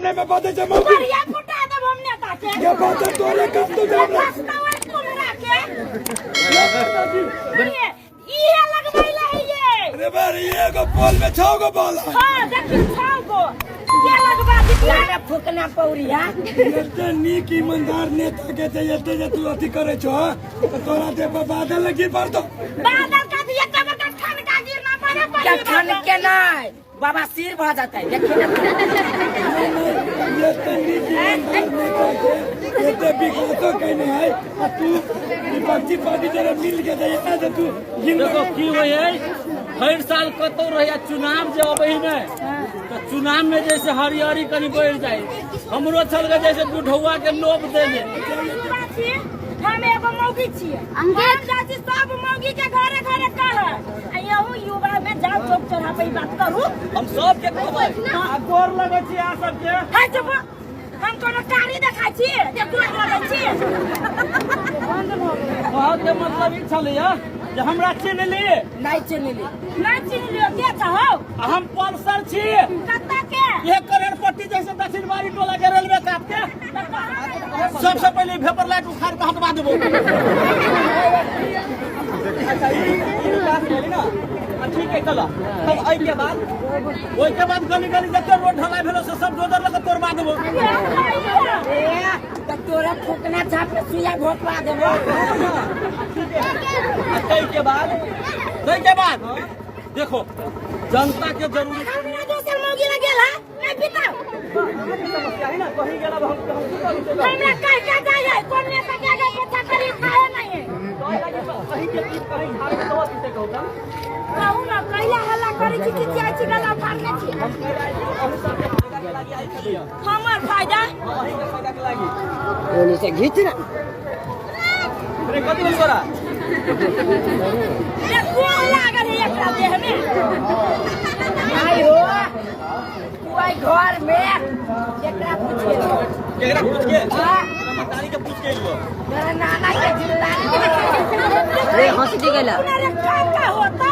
सामने में बातें जमाओगी। बढ़िया फुटा दे हमने ताके ये बातें तोरे कब तू जान ले तुम राके ये लगवाइला है ये। अरे बार ये को पोल में छाओगे बोला। हां देखिए छाओगो ये लगवा दिया ना फुकना पौरी हां। ये नी की ईमानदार नेता के ते ये तू अति करे छो तो तोरा दे पर बादल लगी पर तो बादल का दिया कबर का खान का गिरना पड़े क्या खान के ना बाबा सिर भा जाता है देखिए ना ये तनी की ईमानदार नेता के ये ते बिकातो कहने है और तू विपक्षी पार्टी जरा मिल के दे ना तू देखो की होए हर साल कतो रहिया चुनाव जे अबही में तो चुनाव में जैसे हरियारी कनी बढ़ जाए हमरो छल के जैसे बुढ़ौआ के लोभ दे दे हम एगो मौगी छिए अंगेज जाति सब मौगी के घरे घरे कह यहू युवा में जाओ चौक चौरा पे बात करू हम सब के खबर गोर लगे छी आ सब के हां चुप हम कोनो कारी देखा छी जे गोर लगे छी बहुत के मतलब ई छलिए जे हमरा चिन्ह लिए नहीं चिन्ह ली नहीं चिन्ह लियो के चाहो हम पल्सर छी कत्ता के 1 करोड़पति जैसे दक्षिण बारी टोला के रेलवे काट के सबसे पहले भेपर लाइट उखाड़ के हटवा देबो अच्छा ई बात बोली ना ठीक है चलो तब आई के बाद ओई के बाद गली गली जते रोड ढलाई भेलो से सब डोजर लगा तोड़वा देबो तो तोरा फुकना छाप पे सुइया घोटवा देबो कई के बाद देखो जनता के जरूरी हमरा दोसर मौगी लगे ला नहीं पिता समस्या है ना कहीं गेला हम हमरा कह के जाए कोन ने सके के पता करी खाए नहीं है कहीं के चीज कहीं खाए तो पीते कहूं कहू ना कहिया हल्ला करे छी कि चाय छी गला फाड़ने छी हमर फायदा ओनी से घीच ना अरे कथि बोल तोरा ये कोन लागल है एकरा देह में आई हो कोई घर में एकरा पूछिए केकरा पूछ के मतारी के पूछ के लियो मेरा नाना के जिंदा अरे हंसती गेला अरे का होता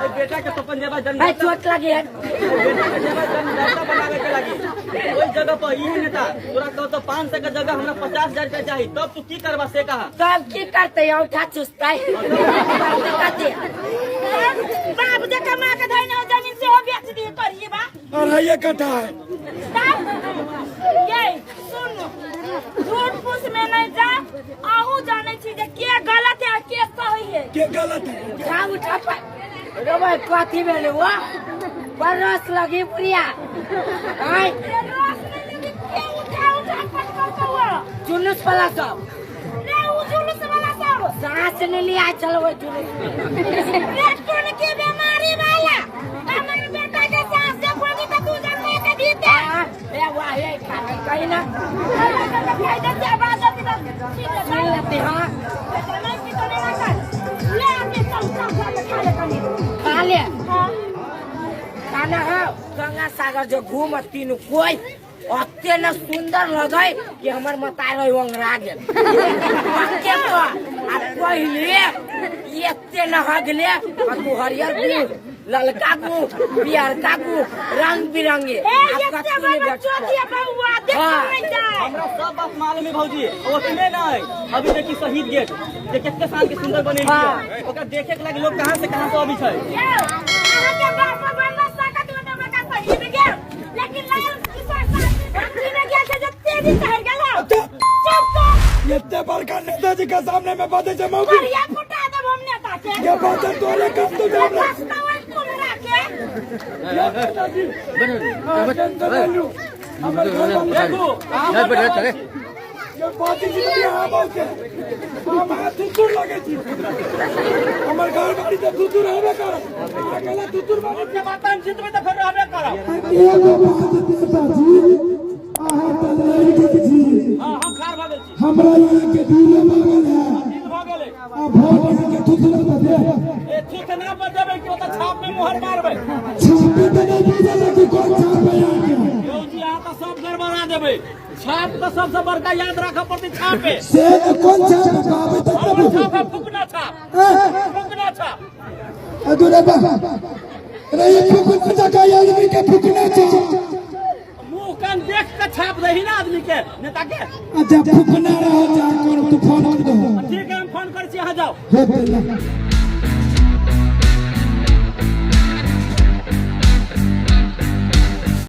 ए बेटा के तो पंजाबा जन भाई चोट लगी है बेटा के जेबा जन नेता बनावे के लागी ओई जगह पर ई नेता तोरा तो 500 के जगह हमरा 50,000 रुपया चाहिए तब तू की करबा से कहा तब की करते औठा चुसता है कहते बाप जे कमा के धइने जमीन से हो बेच दी करिए बा अरे ये कटा है ये सुन झूठ फूस में नहीं जा आहू जाने छी जे के गलत है के सही है के गलत है उठा उठा पर रो भाई कथी भेले वो बरस लगी पुरिया आई जुलूस वाला सब रे उ जुलूस वाला सब सांस ले लिया चलो वो जुलूस पेट कोन की बीमारी वाला हमर बेटा के सांस से खोगी त तू जन्म के दीते ए वाह ये कहीं ना फायदा से आवाज आती ठीक है सुन लेते हां नहीं की तो नहीं कर ले आके चल खा ले कनी खा ले हां खाना है गंगा सागर जो घूम तीनों कोई अत्य न सुंदर लगे कि हमार मताई रही वंगरा गेल के तो आ पहले ये अत्य न हगले तू हरियर गु ललका गु पियरका गु रंग बिरंगे आपका तूने चोटिया बउआ देख नहीं जाए हमरा सब बात मालूम है भौजी ओतने नहीं अभी देखी शहीद गेट जे कितने साल के सुंदर बने है ओकरा देखे के लागी लोग कहां से अभी छै अहाँ के बाप बनना सकत में तो का शहीद गेल लेकिन लाल किसान साथी में गेल से तेजी शहर गेल चुप ये ते बड़का नेताजी के सामने में बातें जमाओगी। बढ़िया फुटा दे हमने ताके ये बातें तोरे कब तू जान ले तुम राके ये बातें जितनी हम होते हम तुतुर लगे छी हमर घर बाड़ी तो तुतुर हेबे कर अकेला तुतुर बाड़ी के बात हम जितबे त फिर रहबे करब एगो बात नेताजी आहा तलाई के जी हां हम खार भागल छी हमरा यहाँ के दूर भागल है दिन भ गेलै आ भोट के तुतुर तो दे ए ठीक ना बजेबे कि ओता छाप में मोहर मारबे छापे तो नहीं बुझल कि कौन छापे आके यौजी आ त सब गड़बड़ा देबे छाप तो सबसे बड़का याद रखा पड़ती छापे से कौन छाप कहबे तो हमर छाप फुकना छाप अदुरे बा रे ये फुकना का आदमी के फुकना छाप यही ना आदमी के नेता के। अच्छा फुकना रहो जाकर तू फोन कर दो। ठीक है हम फोन कर छी, अहाँ जाओ। हो गेल।